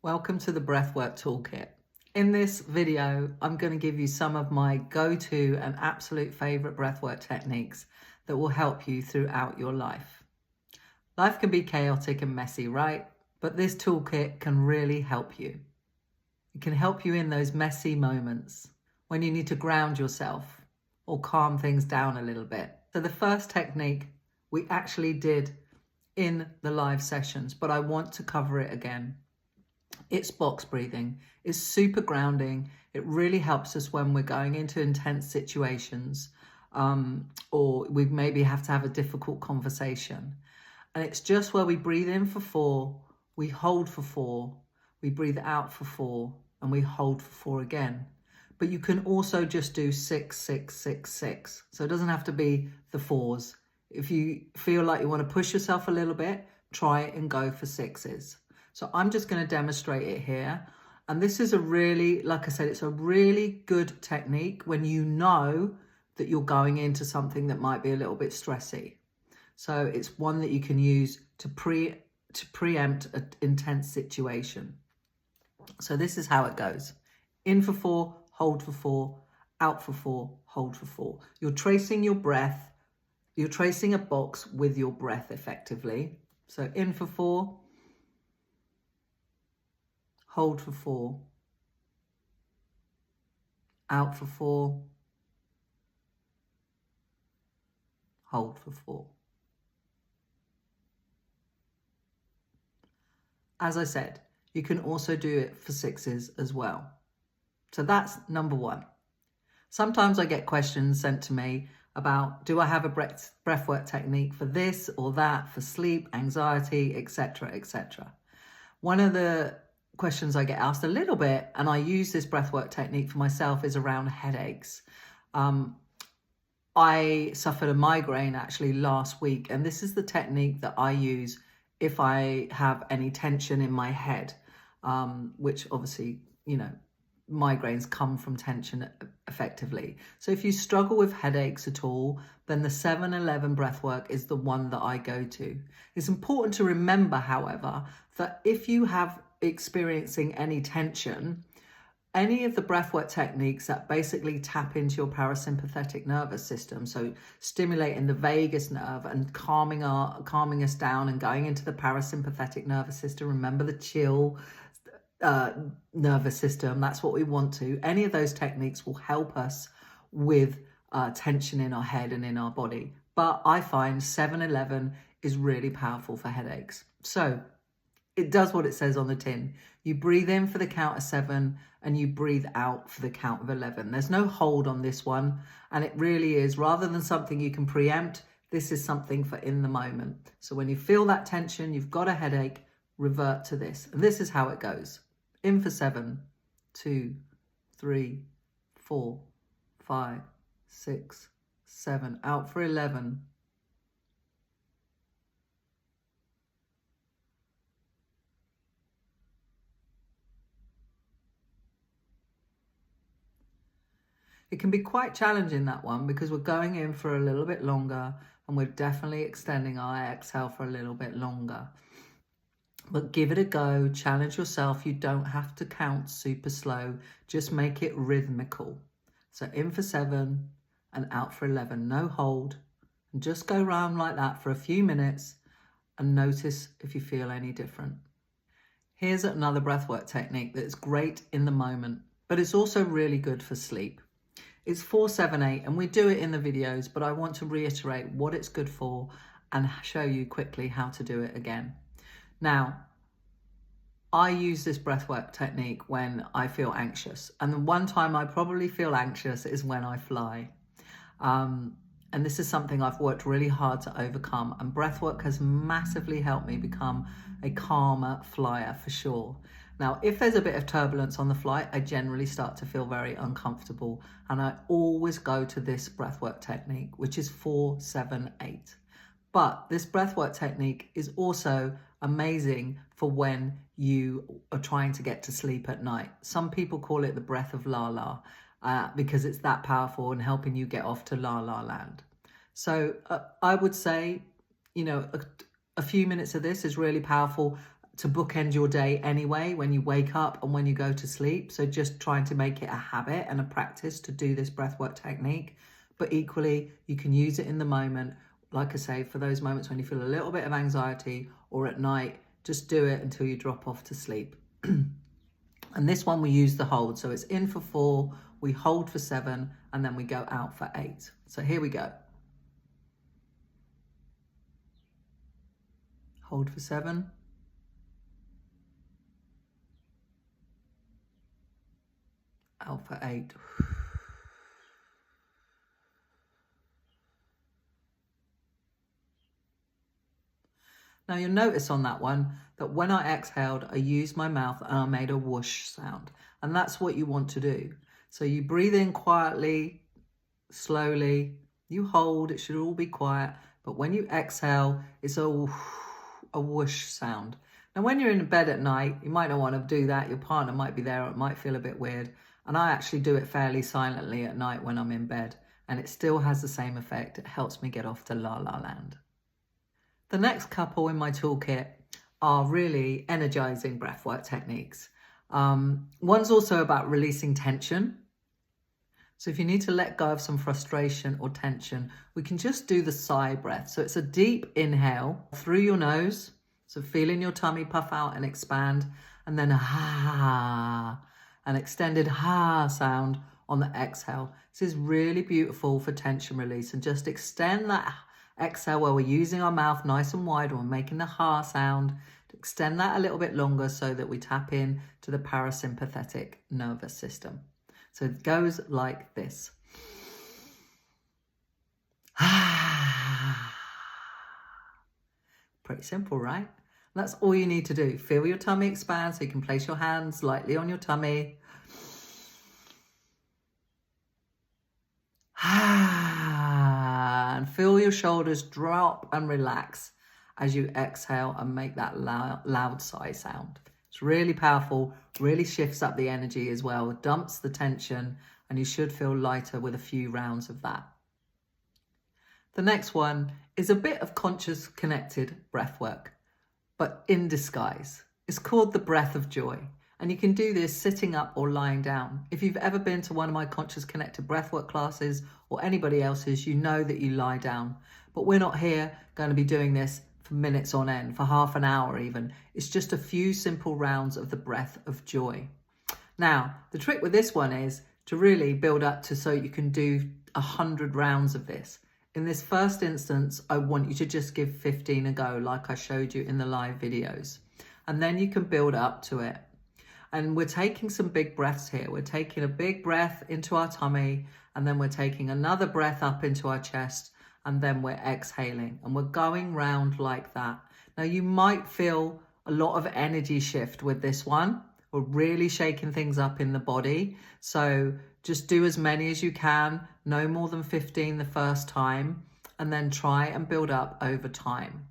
Welcome to the Breathwork Toolkit. In this video, I'm going to give you some of my go-to and absolute favorite breathwork techniques that will help you throughout your life. Life can be chaotic and messy, right? But this toolkit can really help you. It can help you in those messy moments when you need to ground yourself or calm things down a little bit. So the first technique we actually did in the live sessions, but I want to cover it again. It's box breathing. It's super grounding. It really helps us when we're going into intense situations or we maybe have to have a difficult conversation. And it's just where we breathe in for 4, we hold for 4, we breathe out for 4, and we hold for 4 again. But you can also just do 6, 6, 6, 6. So it doesn't have to be the 4s. If you feel like you want to push yourself a little bit, try it and go for 6s. So I'm just going to demonstrate it here. And this is a really, like I said, it's a really good technique when you know that you're going into something that might be a little bit stressy. So it's one that you can use to preempt an intense situation. So this is how it goes. In for 4, hold for 4, out for 4, hold for 4. You're tracing your breath. You're tracing a box with your breath effectively. So in for 4, hold for 4, out for 4, hold for 4. As I said, you can also do it for 6s as well. So that's number 1. Sometimes I get questions sent to me about, do I have a breathwork technique for this or that, for sleep, anxiety, etc., etc. One of the questions I get asked a little bit, and I use this breathwork technique for myself, is around headaches. I suffered a migraine actually last week, and this is the technique that I use if I have any tension in my head, which obviously, you know, migraines come from tension effectively. So if you struggle with headaches at all, then the 7-11 breathwork is the one that I go to. It's important to remember, however, that if you have experiencing any tension, any of the breathwork techniques that basically tap into your parasympathetic nervous system, so stimulating the vagus nerve and calming us down and going into the parasympathetic nervous system, remember the chill nervous system, that's what we want to. Any of those techniques will help us with tension in our head and in our body. But I find 7-11 is really powerful for headaches. So it does what it says on the tin. You breathe in for the count of 7 and you breathe out for the count of 11. There's no hold on this one. And it really is, rather than something you can preempt, this is something for in the moment. So when you feel that tension, you've got a headache, revert to this. And this is how it goes. In for 7, 2, 3, 4, 5, 6, 7. Out for 11. It can be quite challenging, that one, because we're going in for a little bit longer and we're definitely extending our exhale for a little bit longer. But give it a go, challenge yourself. You don't have to count super slow, just make it rhythmical. So in for 7 and out for 11, no hold. And just go round like that for a few minutes and notice if you feel any different. Here's another breathwork technique that's great in the moment, but it's also really good for sleep. It's 4-7-8, and we do it in the videos, but I want to reiterate what it's good for and show you quickly how to do it again. Now, I use this breathwork technique when I feel anxious. And the one time I probably feel anxious is when I fly. And this is something I've worked really hard to overcome. And breathwork has massively helped me become a calmer flyer for sure. Now, if there's a bit of turbulence on the flight, I generally start to feel very uncomfortable. And I always go to this breathwork technique, which is 4-7-8. But this breathwork technique is also amazing for when you are trying to get to sleep at night. Some people call it the breath of la la because it's that powerful and helping you get off to la la land. So I would say, you know, a few minutes of this is really powerful to bookend your day anyway, when you wake up and when you go to sleep. So just trying to make it a habit and a practice to do this breathwork technique. But equally, you can use it in the moment. Like I say, for those moments when you feel a little bit of anxiety or at night, just do it until you drop off to sleep. And this one we use the hold. So it's in for 4, we hold for 7, and then we go out for 8. So here we go. Hold for 7. Out for 8. Now you'll notice on that one that when I exhaled, I used my mouth and I made a whoosh sound. And that's what you want to do. So you breathe in quietly, slowly, you hold, it should all be quiet. But when you exhale, it's a whoosh sound. Now when you're in bed at night, you might not want to do that. Your partner might be there, or it might feel a bit weird. And I actually do it fairly silently at night when I'm in bed. And it still has the same effect. It helps me get off to la la land. The next couple in my toolkit are really energizing breathwork techniques. One's also about releasing tension. So if you need to let go of some frustration or tension, we can just do the sigh breath. So it's a deep inhale through your nose. So feeling your tummy puff out and expand, and then a ha, an extended ha sound on the exhale. This is really beautiful for tension release, and just extend that exhale where we're using our mouth nice and wide, or we're making the ha sound. Extend that a little bit longer so that we tap in to the parasympathetic nervous system. So it goes like this. Pretty simple, right? That's all you need to do. Feel your tummy expand, so you can place your hands lightly on your tummy. And feel your shoulders drop and relax as you exhale and make that loud sigh sound. It's really powerful, really shifts up the energy as well, dumps the tension, and you should feel lighter with a few rounds of that. The next one is a bit of conscious connected breath work, but in disguise. It's called the breath of joy. And you can do this sitting up or lying down. If you've ever been to one of my conscious connected breathwork classes or anybody else's, you know that you lie down. But we're not here going to be doing this for minutes on end, for half an hour even. It's just a few simple rounds of the breath of joy. Now, the trick with this one is to really build up to so you can do 100 rounds of this. In this first instance, I want you to just give 15 a go, like I showed you in the live videos. And then you can build up to it. And we're taking some big breaths here. We're taking a big breath into our tummy, and then we're taking another breath up into our chest, and then we're exhaling. And we're going round like that. Now you might feel a lot of energy shift with this one. We're really shaking things up in the body. So just do as many as you can, no more than 15 the first time, and then try and build up over time.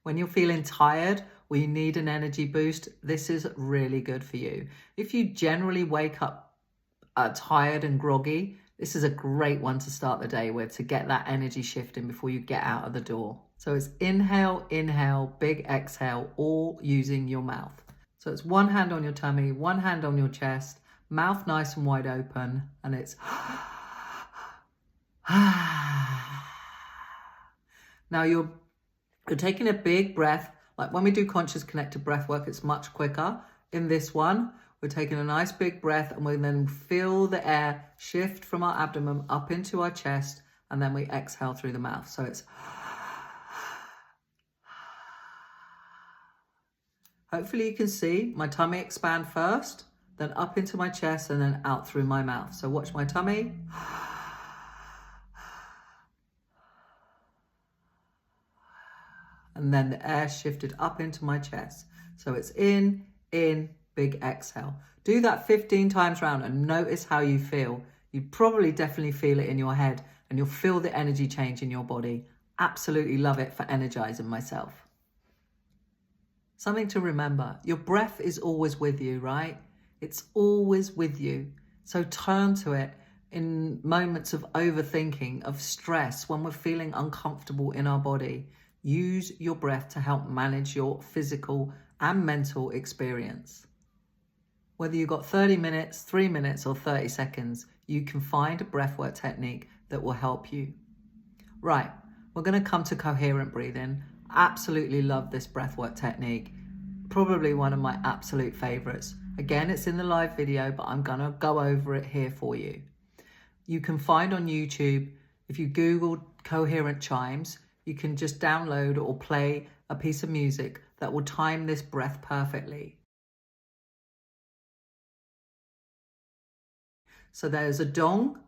When you're feeling tired, or you need an energy boost, this is really good for you. If you generally wake up tired and groggy, this is a great one to start the day with, to get that energy shifting before you get out of the door. So it's inhale, inhale, big exhale, all using your mouth. So it's one hand on your tummy, one hand on your chest, mouth nice and wide open, and it's now you're taking a big breath. Like when we do conscious connected breath work, it's much quicker. In this one, we're taking a nice big breath, and we then feel the air shift from our abdomen up into our chest, and then we exhale through the mouth. So it's hopefully you can see my tummy expand first, then up into my chest, and then out through my mouth. So watch my tummy. And then the air shifted up into my chest. So it's in, big exhale. Do that 15 times round and notice how you feel. You probably definitely feel it in your head, and you'll feel the energy change in your body. Absolutely love it for energizing myself. Something to remember, your breath is always with you, right? It's always with you. So turn to it in moments of overthinking, of stress, when we're feeling uncomfortable in our body. Use your breath to help manage your physical and mental experience. Whether you've got 30 minutes, 3 minutes, or 30 seconds, you can find a breathwork technique that will help you. Right, we're going to come to coherent breathing. Absolutely love this breathwork technique. Probably one of my absolute favorites. Again, it's in the live video, but I'm going to go over it here for you. You can find on YouTube, if you Google coherent chimes, you can just download or play a piece of music that will time this breath perfectly. So there's a dong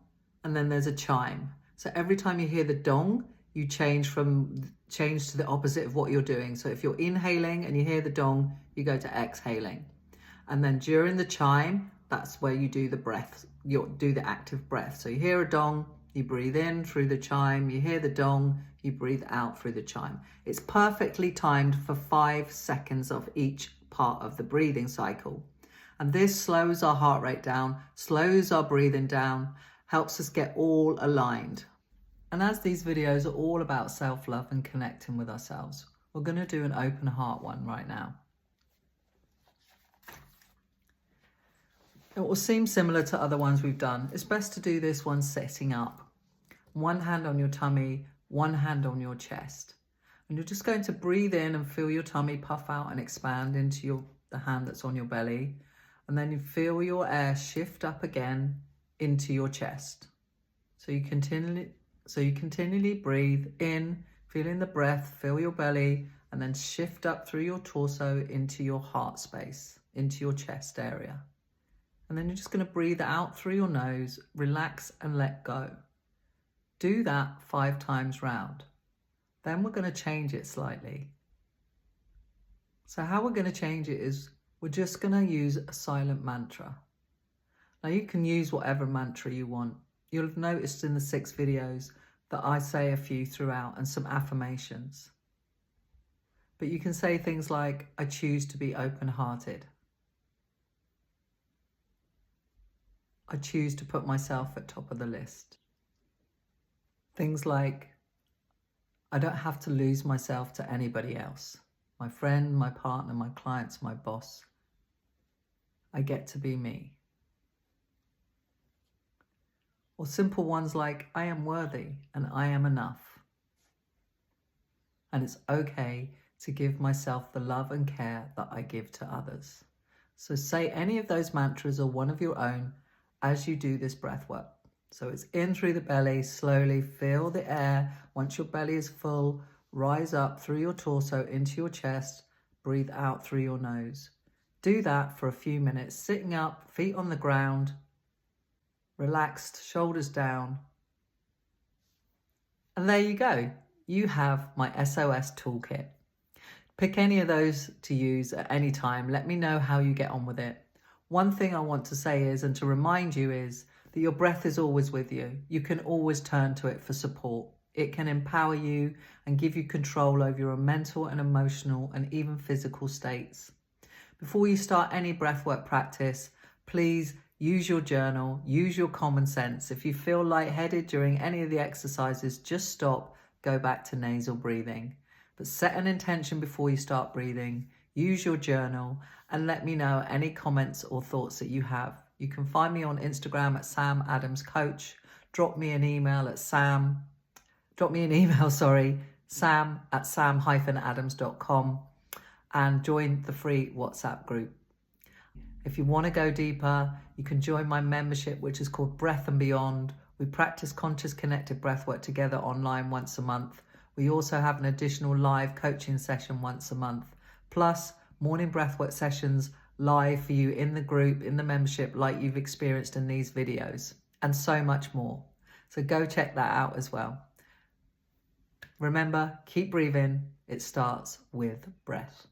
and then there's a chime. So every time you hear the dong, you change to the opposite of what you're doing. So if you're inhaling and you hear the dong, you go to exhaling. And then during the chime, that's where you do the breath, you do the active breath. So you hear a dong, you breathe in through the chime, you hear the dong, you breathe out through the chime. It's perfectly timed for 5 seconds of each part of the breathing cycle. And this slows our heart rate down, slows our breathing down, helps us get all aligned. And as these videos are all about self-love and connecting with ourselves, we're going to do an open heart one right now. It will seem similar to other ones we've done. It's best to do this one sitting up. One hand on your tummy, one hand on your chest. And you're just going to breathe in and feel your tummy puff out and expand into the hand that's on your belly. And then you feel your air shift up again into your chest. So you continually breathe in, feeling the breath, feel your belly, and then shift up through your torso into your heart space, into your chest area. And then you're just going to breathe out through your nose, relax and let go. Do that 5 times round. Then we're going to change it slightly. So how we're going to change it is we're just going to use a silent mantra. Now you can use whatever mantra you want. You'll have noticed in the 6 videos that I say a few throughout and some affirmations. But you can say things like, I choose to be open-hearted. I choose to put myself at top of the list. Things like, I don't have to lose myself to anybody else. My friend, my partner, my clients, my boss. I get to be me. Or simple ones like, I am worthy and I am enough. And it's okay to give myself the love and care that I give to others. So say any of those mantras or one of your own as you do this breath work. So it's in through the belly, slowly feel the air. Once your belly is full, rise up through your torso into your chest, breathe out through your nose. Do that for a few minutes, sitting up, feet on the ground, relaxed, shoulders down. And there you go. You have my SOS toolkit. Pick any of those to use at any time. Let me know how you get on with it. One thing I want to say is, and to remind you, is that your breath is always with you. You can always turn to it for support. It can empower you and give you control over your mental and emotional and even physical states. Before you start any breathwork practice, please use your journal, use your common sense. If you feel lightheaded during any of the exercises, just stop, go back to nasal breathing. But set an intention before you start breathing, use your journal, and let me know any comments or thoughts that you have. You can find me on Instagram at Sam Adams Coach. Drop me an email at sam at sam-adams.com, and join the free WhatsApp group. If you want to go deeper, you can join my membership, which is called Breath and Beyond. We practice conscious connected breathwork together online once a month. We also have an additional live coaching session once a month, plus morning breathwork sessions live for you in the group, in the membership, like you've experienced in these videos, and so much more. So go check that out as well. Remember, keep breathing. It starts with breath.